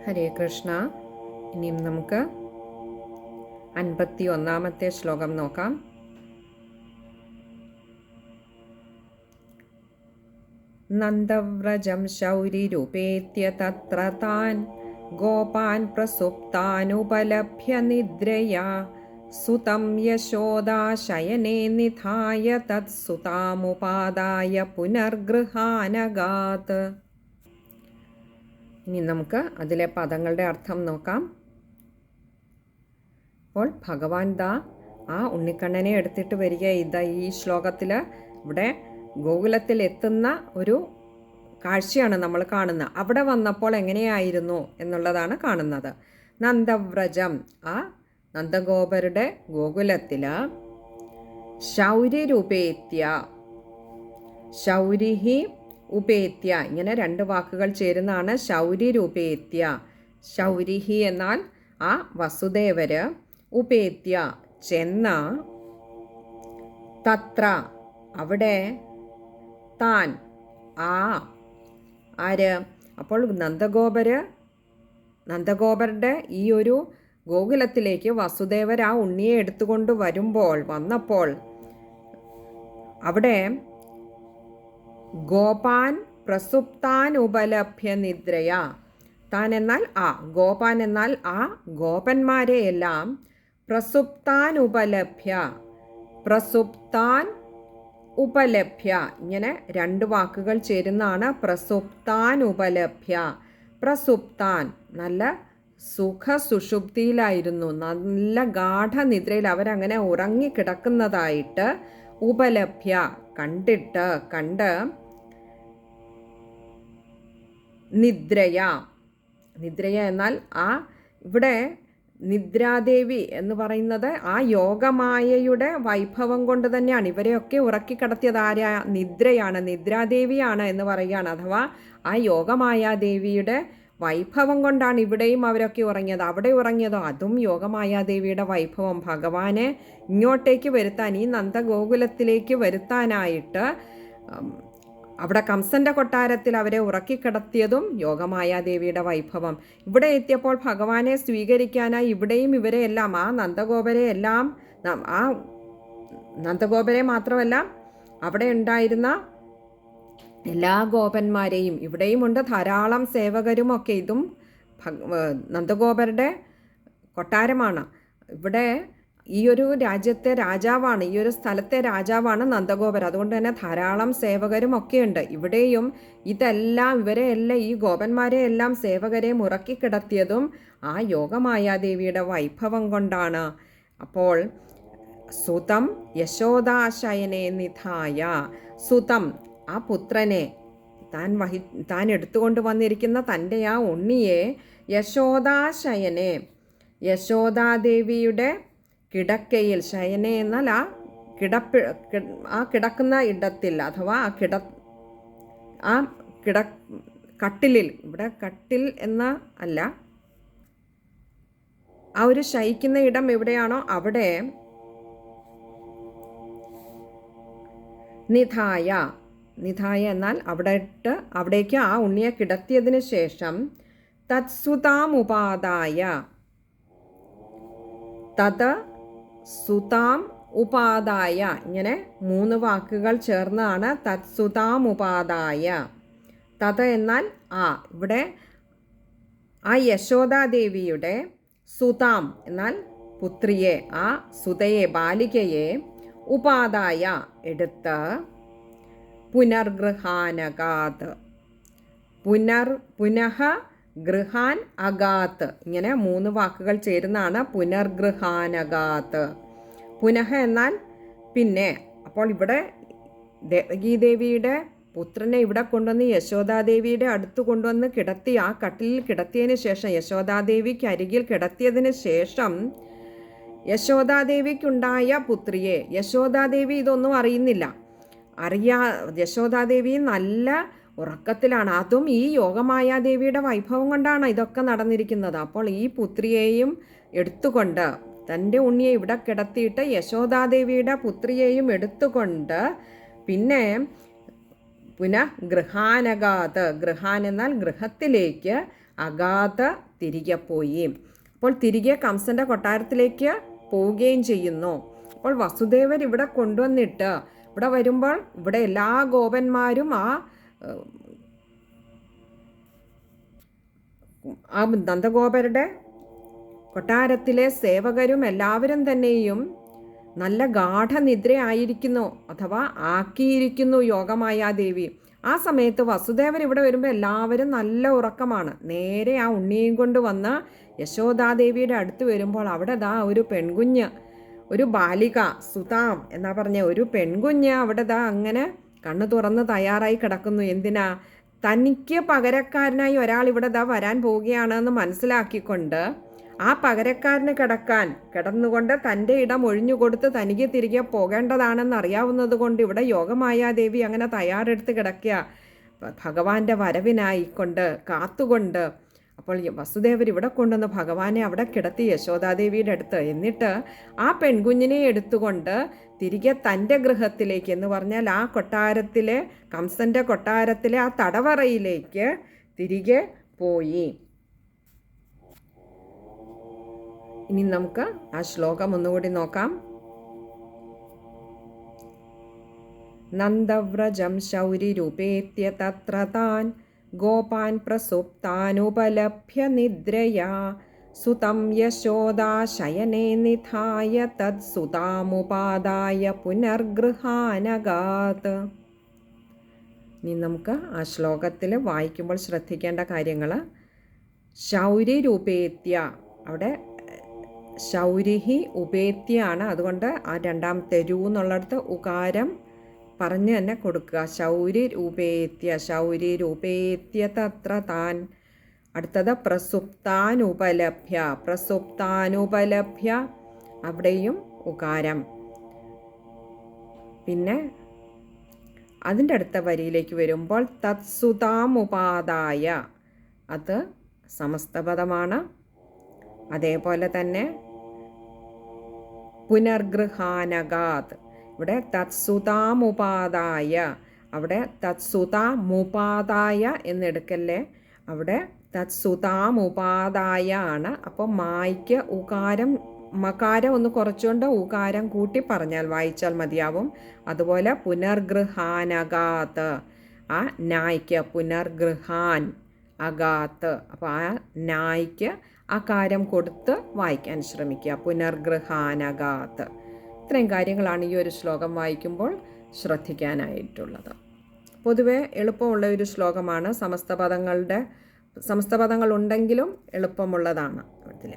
ഹരേ കൃഷ്ണ. ഇനിയും നമുക്ക് 51-ാമത്തെ ശ്ലോകം നോക്കാം. നന്ദവ്രജം ശൗരിരുപേത്യ തത്ര താൻ ഗോപാൻ പ്രസുപ്താനുപലഭ്യ നിദ്രയാ സുതം യശോദാശയനേ നിധായ തത്സുതാമുപാദായ പുനർഗൃഹാനഗാത്. ഇനി നമുക്ക് അതിലെ പദങ്ങളുടെ അർത്ഥം നോക്കാം. അപ്പോൾ ഭഗവാൻ ആ ഉണ്ണിക്കണ്ണനെ എടുത്തിട്ട് വരിക. ഈ ശ്ലോകത്തിൽ ഇവിടെ ഗോകുലത്തിൽ എത്തുന്ന ഒരു കാഴ്ചയാണ് നമ്മൾ കാണുന്നത്. അവിടെ വന്നപ്പോൾ എങ്ങനെയായിരുന്നു എന്നുള്ളതാണ് കാണുന്നത്. നന്ദവ്രജം, ആ നന്ദഗോപരുടെ ഗോകുലത്തിൽ ശൗര്യരുപേത്യ, ശൗരിഹി ഉപേത്യ, ഇങ്ങനെ രണ്ട് വാക്കുകൾ ചേരുന്നതാണ് ശൗര്യരുപേത്യ. ശൗരിഹി എന്നാൽ ആ വസുദേവര്, ഉപേത്യ ചെന്ന, തത്ര അവിടെ, താൻ ആര്. അപ്പോൾ നന്ദഗോപരുടെ ഈ ഒരു ഗോകുലത്തിലേക്ക് വസുദേവർ ആ ഉണ്ണിയെ എടുത്തുകൊണ്ട് വന്നപ്പോൾ അവിടെ ഗോപാൻ പ്രസുപ്താൻ ഉപലഭ്യ നിദ്രയ, താൻ എന്നാൽ ഗോപാൻ എന്നാൽ ആ ഗോപന്മാരെയെല്ലാം പ്രസുപ്താൻ ഉപലഭ്യ, പ്രസുപ്താൻ ഉപലഭ്യ, ഇങ്ങനെ രണ്ട് വാക്കുകൾ ചേരുന്നതാണ് പ്രസുപ്താൻ ഉപലഭ്യ. പ്രസുപ്താൻ നല്ല സുഷുപ്തിയിലായിരുന്നു, നല്ല ഗാഠനിദ്രയിൽ അവരങ്ങനെ ഉറങ്ങിക്കിടക്കുന്നതായിട്ട്, ഉപലഭ്യ കണ്ട് നിദ്രയ എന്നാൽ ഇവിടെ നിദ്രാദേവി എന്ന് പറയുന്നത് ആ യോഗമായയുടെ വൈഭവം കൊണ്ട് തന്നെയാണ് ഇവരെയൊക്കെ ഉറക്കിക്കിടത്തിയത്. നിദ്രയാണ്, നിദ്രാദേവിയാണ് എന്ന് പറയുകയാണ്. അഥവാ ആ യോഗമായാദേവിയുടെ വൈഭവം കൊണ്ടാണ് ഇവിടെയും അവരൊക്കെ ഉറങ്ങിയത്. അവിടെ ഉറങ്ങിയതോ അതും യോഗമായാദേവിയുടെ വൈഭവം ഭഗവാനെ ഇങ്ങോട്ടേക്ക് വരുത്താൻ, ഈ നന്ദഗോകുലത്തിലേക്ക് വരുത്താനായിട്ട് അവിടെ കംസന്റെ കൊട്ടാരത്തിൽ അവരെ ഉറക്കിക്കിടത്തിയതും യോഗമായാദേവിയുടെ വൈഭവം. ഇവിടെ എത്തിയപ്പോൾ ഭഗവാനെ സ്വീകരിക്കാനായി ഇവിടെയും ഇവരെയെല്ലാം, ആ നന്ദഗോപരെ മാത്രമല്ല അവിടെ ഉണ്ടായിരുന്ന എല്ലാ ഗോപന്മാരെയും, ഇവിടെയും ഉണ്ട് ധാരാളം സേവകരുമൊക്കെ. ഇതും നന്ദഗോപരുടെ കൊട്ടാരമാണ്. ഇവിടെ ഈ ഒരു രാജ്യത്തെ രാജാവാണ്, ഈ ഒരു സ്ഥലത്തെ രാജാവാണ് നന്ദഗോപർ. അതുകൊണ്ട് തന്നെ ധാരാളം സേവകരും ഒക്കെയുണ്ട്. ഇവിടെയും ഇവരെയെല്ലാം ഈ ഗോപന്മാരെ എല്ലാം സേവകരെ മുറക്കിക്കിടത്തിയതും ആ യോഗമായാദേവിയുടെ വൈഭവം കൊണ്ടാണ്. അപ്പോൾ സുതം യശോദാശയനെ നിധായ, സുതം ആ പുത്രനെ, താൻ എടുത്തുകൊണ്ട് വന്നിരിക്കുന്ന തൻ്റെ ആ ഉണ്ണിയെ, യശോദാശയനെ യശോദാദേവിയുടെ കിടക്കയിൽ, ശയനെ എന്നാൽ ആ കിടക്കുന്ന ഇടത്തിൽ, അഥവാ കട്ടിലിൽ, ഇവിടെ കട്ടിൽ എന്ന അല്ല, ആ ഒരു ശയിക്കുന്ന ഇടം എവിടെയാണോ അവിടെ നിധായ എന്നാൽ അവിടേക്ക് ആ ഉണ്ണിയെ കിടത്തിയതിന് ശേഷം തത്സുതാമുപാദായ, സുതാം ഉപാദായ, ഇങ്ങനെ മൂന്ന് വാക്കുകൾ ചേർന്നാണ് തത്സുതാമുപാദായ. എന്നാൽ ഇവിടെ ആ യശോദാദേവിയുടെ, സുതാം എന്നാൽ പുത്രിയെ, ആ സുതയെ ബാലികയെ, ഉപാദായ എടുത്ത്, പുനർഗൃഹാനഗാത്, പുനഃ ഗൃഹാൻ അഗാത്ത്, ഇങ്ങനെ മൂന്ന് വാക്കുകൾ ചേരുന്നതാണ് പുനർഗൃഹാനഗാത്ത്. പുനഃ എന്നാൽ പിന്നെ. അപ്പോൾ ഇവിടെ ദേവകീദേവിയുടെ പുത്രനെ ഇവിടെ കൊണ്ടുവന്ന് യശോദാദേവിയുടെ അടുത്ത് കൊണ്ടുവന്ന് കിടത്തി, ആ കട്ടിലിൽ കിടത്തിയതിന് ശേഷം, യശോദാദേവിക്ക് അരികിൽ കിടത്തിയതിന് ശേഷം, യശോദാദേവിക്കുണ്ടായ പുത്രിയെ, യശോദാദേവി ഇതൊന്നും അറിയുന്നില്ല. യശോദാദേവി നല്ല ഉറക്കത്തിലാണ്. അതും ഈ യോഗമായാദേവിയുടെ വൈഭവം കൊണ്ടാണ് ഇതൊക്കെ നടന്നിരിക്കുന്നത്. അപ്പോൾ ഈ പുത്രിയെയും എടുത്തുകൊണ്ട്, തൻ്റെ ഉണ്ണിയെ ഇവിടെ കിടത്തിയിട്ട് യശോദാദേവിയുടെ പുത്രിയെയും എടുത്തുകൊണ്ട് പിന്നെ പുനഃ ഗൃഹാനഗാത്, ഗൃഹാൻ എന്നാൽ ഗൃഹത്തിലേക്ക്, അഗാത് തിരികെ പോയി. അപ്പോൾ തിരികെ കംസൻ്റെ കൊട്ടാരത്തിലേക്ക് പോവുകയും ചെയ്യുന്നു. അപ്പോൾ വസുദേവർ ഇവിടെ കൊണ്ടുവന്നിട്ട് ഇവിടെ വരുമ്പോൾ ഇവിടെ എല്ലാ ഗോപന്മാരും ആ നന്ദഗോപരുടെ കൊട്ടാരത്തിലെ സേവകരും എല്ലാവരും തന്നെയും നല്ല ഗാഠനിദ്രയായിരിക്കുന്നു, അഥവാ ആക്കിയിരിക്കുന്നു യോഗമായാദേവി. ആ സമയത്ത് വസുദേവർ ഇവിടെ വരുമ്പോൾ എല്ലാവരും നല്ല ഉറക്കമാണ്. നേരെ ആ ഉണ്ണിയും കൊണ്ട് വന്ന് യശോദാദേവിയുടെ അടുത്ത് വരുമ്പോൾ അവിടെ ഒരു പെൺകുഞ്ഞ്, ഒരു ബാലിക, സുതാം എന്നാ പറഞ്ഞ ഒരു പെൺകുഞ്ഞ് അവിടെ അങ്ങനെ കണ്ണു തുറന്ന് തയ്യാറായി കിടക്കുന്നു. എന്തിനാ? തനിക്ക് പകരക്കാരനായി ഒരാൾ ഇവിടെ വരാൻ പോവുകയാണെന്ന് മനസ്സിലാക്കിക്കൊണ്ട് ആ പകരക്കാരന് കിടന്നുകൊണ്ട് തൻ്റെ ഇടം ഒഴിഞ്ഞുകൊടുത്ത് തനിക്ക് തിരികെ പോകേണ്ടതാണെന്ന് അറിയാവുന്നത് കൊണ്ട് ഇവിടെ യോഗമായാദേവി അങ്ങനെ തയ്യാറെടുത്ത് കിടക്കുക, ഭഗവാന്റെ വരവിനായിക്കൊണ്ട് കാത്തുകൊണ്ട്. അപ്പോൾ വസുദേവർ ഇവിടെ കൊണ്ടുവന്ന് ഭഗവാനെ അവിടെ കിടത്തി യശോദാദേവിയുടെ അടുത്ത്. എന്നിട്ട് ആ പെൺകുഞ്ഞിനെ എടുത്തുകൊണ്ട് തിരികെ തൻ്റെ ഗൃഹത്തിലേക്ക്, എന്ന് പറഞ്ഞാൽ ആ കൊട്ടാരത്തിലെ കംസൻ്റെ കൊട്ടാരത്തിലെ ആ തടവറയിലേക്ക് തിരികെ പോയി. ഇനി നമുക്ക് ആ ശ്ലോകം ഒന്നുകൂടി നോക്കാം. നന്ദവ്രജം ശൗരിരൂപേത്യ തത്ര താൻ ഗോപാൻ പ്രസുപ്താനുപലഭ്യ നിദ്രയാ സുതം യശോദാ ശയനേ നിധായ തത് സുതാമുപാദായ പുനർഗൃഹാനഗാത്. ഇനി നമുക്ക് ആ ശ്ലോകത്തിൽ വായിക്കുമ്പോൾ ശ്രദ്ധിക്കേണ്ട കാര്യങ്ങൾ. ശൗരിരൂപേത്യ, അവിടെ ശൗരിഹി ഉപേത്യാണ്, അതുകൊണ്ട് ആ രണ്ടാമത്തെ രൂ എന്നുള്ളിടത്ത് ഉകാരം പറഞ്ഞ് തന്നെ കൊടുക്കുക. ശൗരിരൂപേത്യ, ശൗരിരൂപേത്യ തത്ര താൻ. അടുത്തത് പ്രസുപ്താനുപലഭ്യ, പ്രസുപ്താനുപലഭ്യ, അവിടെയും ഉകാരം. പിന്നെ അതിൻ്റെ അടുത്ത വരിയിലേക്ക് വരുമ്പോൾ തത്സുതാമുപാദായ, അത് സമസ്തപദമാണ്. അതേപോലെ തന്നെ പുനർഗൃഹാനഗാത്, ഇവിടെ തത്സുതാമുപാദായ, അവിടെ തത്സുതാമുപാദായ എന്നെടുക്കല്ലേ, അവിടെ തത്സുതാമുപാദായ ആണ്. അപ്പോൾ മായ്ക്ക് ഉകാരം മകാരം ഒന്ന് കുറച്ചുകൊണ്ട് ഉകാരം കൂട്ടി പറഞ്ഞാൽ വായിച്ചാൽ മതിയാവും. അതുപോലെ പുനർഗൃഹാനഗാത്, ആ നായ്ക്ക് പുനർഗൃഹാൻ അഗാത്ത്, അപ്പോൾ ആ നായ്ക്ക് അകാരം കൊടുത്ത് വായിക്കാൻ ശ്രമിക്കുക, പുനർഗൃഹാനഗാത്ത്. ഇത്രയും കാര്യങ്ങളാണ് ഈ ഒരു ശ്ലോകം വായിക്കുമ്പോൾ ശ്രദ്ധിക്കാനായിട്ടുള്ളത്. പൊതുവെ എളുപ്പമുള്ള ഒരു ശ്ലോകമാണ്. സമസ്ത പദങ്ങൾ ഉണ്ടെങ്കിലും എളുപ്പമുള്ളതാണ് ഇതിൽ.